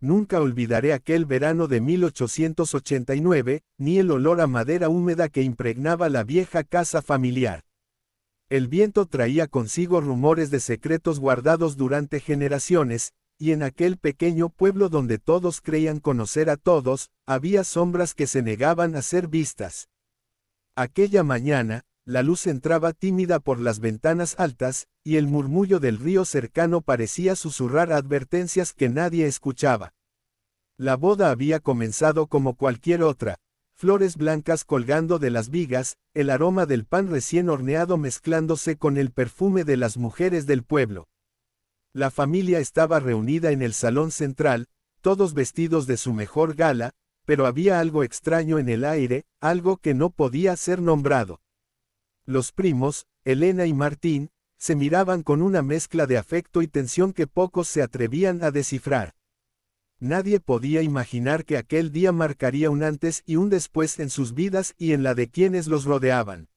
Nunca olvidaré aquel verano de 1889, ni el olor a madera húmeda que impregnaba la vieja casa familiar. El viento traía consigo rumores de secretos guardados durante generaciones, y en aquel pequeño pueblo donde todos creían conocer a todos, había sombras que se negaban a ser vistas. Aquella mañana, la luz entraba tímida por las ventanas altas, y el murmullo del río cercano parecía susurrar advertencias que nadie escuchaba. La boda había comenzado como cualquier otra, flores blancas colgando de las vigas, el aroma del pan recién horneado mezclándose con el perfume de las mujeres del pueblo. La familia estaba reunida en el salón central, todos vestidos de su mejor gala, pero había algo extraño en el aire, algo que no podía ser nombrado. Los primos, Elena y Martín, se miraban con una mezcla de afecto y tensión que pocos se atrevían a descifrar. Nadie podía imaginar que aquel día marcaría un antes y un después en sus vidas y en la de quienes los rodeaban.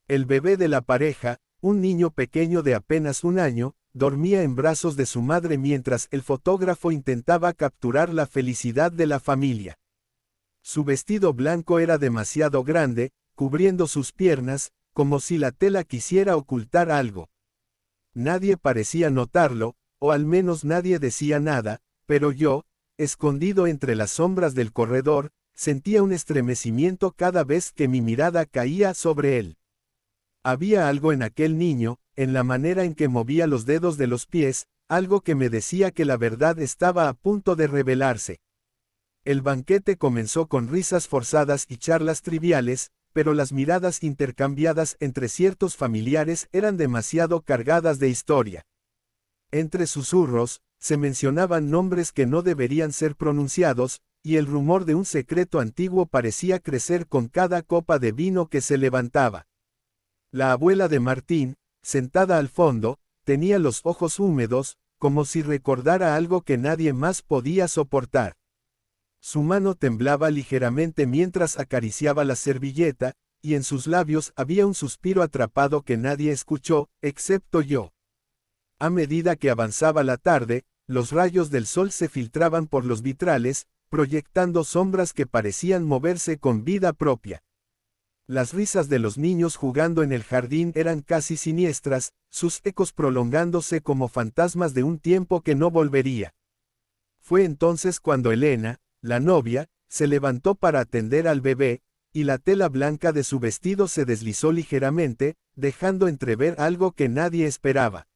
El bebé de la pareja, un niño pequeño de apenas 1 año, dormía en brazos de su madre mientras el fotógrafo intentaba capturar la felicidad de la familia. Su vestido blanco era demasiado grande, cubriendo sus piernas, como si la tela quisiera ocultar algo. Nadie parecía notarlo, o al menos nadie decía nada, pero yo, escondido entre las sombras del corredor, sentía un estremecimiento cada vez que mi mirada caía sobre él. Había algo en aquel niño, en la manera en que movía los dedos de los pies, algo que me decía que la verdad estaba a punto de revelarse. El banquete comenzó con risas forzadas y charlas triviales, pero las miradas intercambiadas entre ciertos familiares eran demasiado cargadas de historia. Entre susurros, se mencionaban nombres que no deberían ser pronunciados, y el rumor de un secreto antiguo parecía crecer con cada copa de vino que se levantaba. La abuela de Martín, sentada al fondo, tenía los ojos húmedos, como si recordara algo que nadie más podía soportar. Su mano temblaba ligeramente mientras acariciaba la servilleta, y en sus labios había un suspiro atrapado que nadie escuchó, excepto yo. A medida que avanzaba la tarde, los rayos del sol se filtraban por los vitrales, proyectando sombras que parecían moverse con vida propia. Las risas de los niños jugando en el jardín eran casi siniestras, sus ecos prolongándose como fantasmas de un tiempo que no volvería. Fue entonces cuando Elena, la novia, se levantó para atender al bebé, y la tela blanca de su vestido se deslizó ligeramente, dejando entrever algo que nadie esperaba.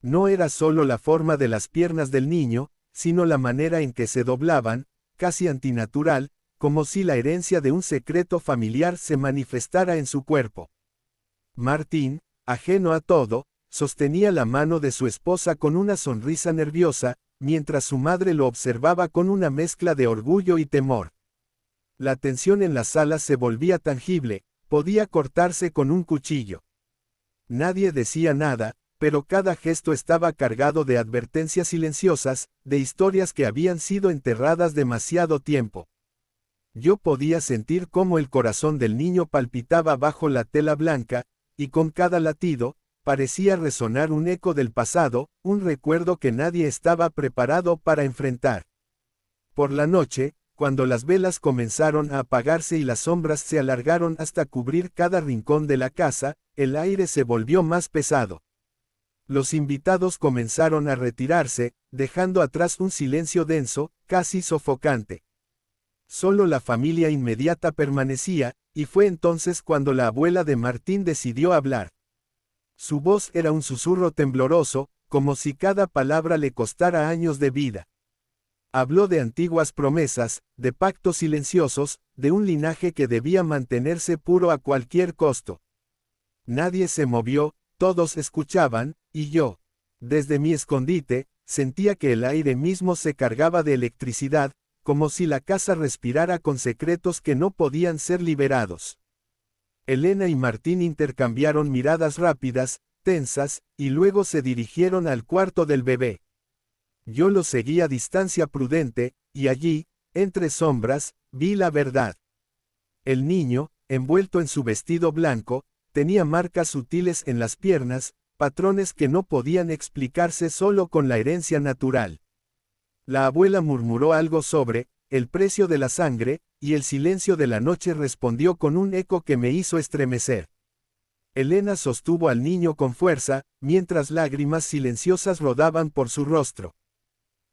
No era solo la forma de las piernas del niño, sino la manera en que se doblaban, casi antinatural, como si la herencia de un secreto familiar se manifestara en su cuerpo. Martín, ajeno a todo, sostenía la mano de su esposa con una sonrisa nerviosa, mientras su madre lo observaba con una mezcla de orgullo y temor. La tensión en la sala se volvía tangible, podía cortarse con un cuchillo. Nadie decía nada, pero cada gesto estaba cargado de advertencias silenciosas, de historias que habían sido enterradas demasiado tiempo. Yo podía sentir cómo el corazón del niño palpitaba bajo la tela blanca, y con cada latido, parecía resonar un eco del pasado, un recuerdo que nadie estaba preparado para enfrentar. Por la noche, cuando las velas comenzaron a apagarse y las sombras se alargaron hasta cubrir cada rincón de la casa, el aire se volvió más pesado. Los invitados comenzaron a retirarse, dejando atrás un silencio denso, casi sofocante. Solo la familia inmediata permanecía, y fue entonces cuando la abuela de Martín decidió hablar. Su voz era un susurro tembloroso, como si cada palabra le costara años de vida. Habló de antiguas promesas, de pactos silenciosos, de un linaje que debía mantenerse puro a cualquier costo. Nadie se movió, todos escuchaban, y yo, desde mi escondite, sentía que el aire mismo se cargaba de electricidad, como si la casa respirara con secretos que no podían ser liberados. Elena y Martín intercambiaron miradas rápidas, tensas, y luego se dirigieron al cuarto del bebé. Yo los seguí a distancia prudente, y allí, entre sombras, vi la verdad. El niño, envuelto en su vestido blanco, tenía marcas sutiles en las piernas, patrones que no podían explicarse solo con la herencia natural. La abuela murmuró algo sobre el precio de la sangre, y el silencio de la noche respondió con un eco que me hizo estremecer. Elena sostuvo al niño con fuerza, mientras lágrimas silenciosas rodaban por su rostro.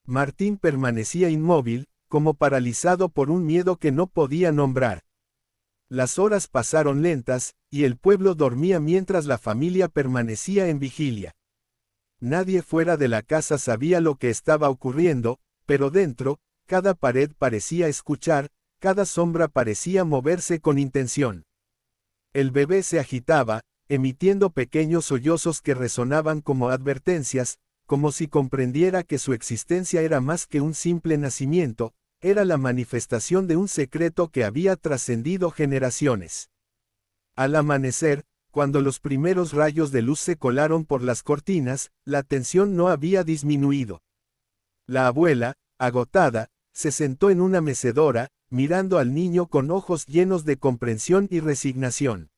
Martín permanecía inmóvil, como paralizado por un miedo que no podía nombrar. Las horas pasaron lentas, y el pueblo dormía mientras la familia permanecía en vigilia. Nadie fuera de la casa sabía lo que estaba ocurriendo, pero dentro, cada pared parecía escuchar, cada sombra parecía moverse con intención. El bebé se agitaba, emitiendo pequeños sollozos que resonaban como advertencias, como si comprendiera que su existencia era más que un simple nacimiento, era la manifestación de un secreto que había trascendido generaciones. Al amanecer, cuando los primeros rayos de luz se colaron por las cortinas, la tensión no había disminuido. La abuela, agotada, se sentó en una mecedora, mirando al niño con ojos llenos de comprensión y resignación.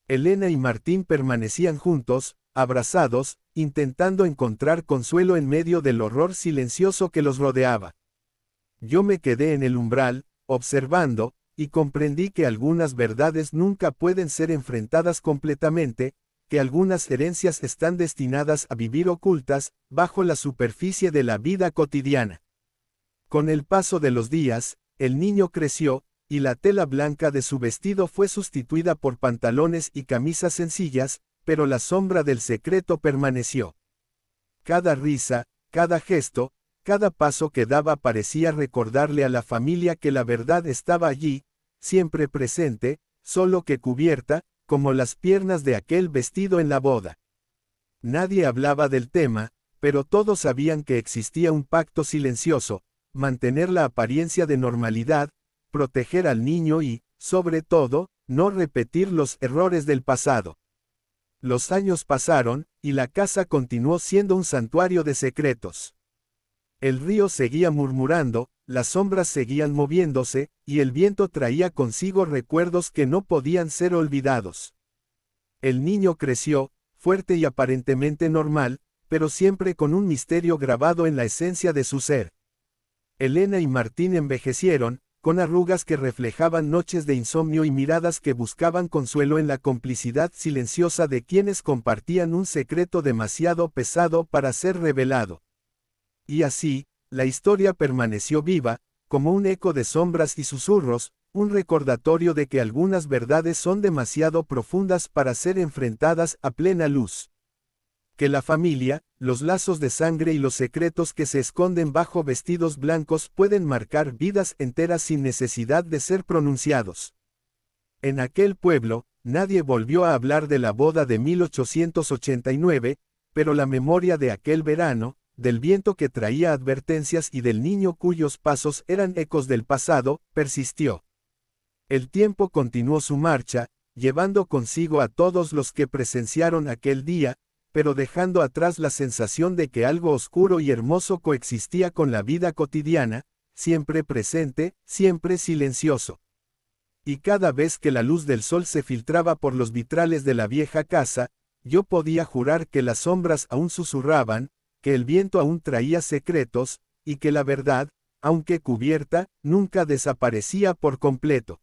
Elena y Martín permanecían juntos, abrazados, intentando encontrar consuelo en medio del horror silencioso que los rodeaba. Yo me quedé en el umbral, observando, y comprendí que algunas verdades nunca pueden ser enfrentadas completamente, que algunas herencias están destinadas a vivir ocultas, bajo la superficie de la vida cotidiana. Con el paso de los días, el niño creció, y la tela blanca de su vestido fue sustituida por pantalones y camisas sencillas, pero la sombra del secreto permaneció. Cada risa, cada gesto, cada paso que daba parecía recordarle a la familia que la verdad estaba allí, siempre presente, solo que cubierta, como las piernas de aquel vestido en la boda. Nadie hablaba del tema, pero todos sabían que existía un pacto silencioso: mantener la apariencia de normalidad, proteger al niño y, sobre todo, no repetir los errores del pasado. Los años pasaron, y la casa continuó siendo un santuario de secretos. El río seguía murmurando, las sombras seguían moviéndose, y el viento traía consigo recuerdos que no podían ser olvidados. El niño creció, fuerte y aparentemente normal, pero siempre con un misterio grabado en la esencia de su ser. Elena y Martín envejecieron, con arrugas que reflejaban noches de insomnio y miradas que buscaban consuelo en la complicidad silenciosa de quienes compartían un secreto demasiado pesado para ser revelado. Y así, la historia permaneció viva, como un eco de sombras y susurros, un recordatorio de que algunas verdades son demasiado profundas para ser enfrentadas a plena luz. Que la familia, los lazos de sangre y los secretos que se esconden bajo vestidos blancos pueden marcar vidas enteras sin necesidad de ser pronunciados. En aquel pueblo, nadie volvió a hablar de la boda de 1889, pero la memoria de aquel verano, del viento que traía advertencias y del niño cuyos pasos eran ecos del pasado, persistió. El tiempo continuó su marcha, llevando consigo a todos los que presenciaron aquel día, pero dejando atrás la sensación de que algo oscuro y hermoso coexistía con la vida cotidiana, siempre presente, siempre silencioso. Y cada vez que la luz del sol se filtraba por los vitrales de la vieja casa, yo podía jurar que las sombras aún susurraban, que el viento aún traía secretos, y que la verdad, aunque cubierta, nunca desaparecía por completo.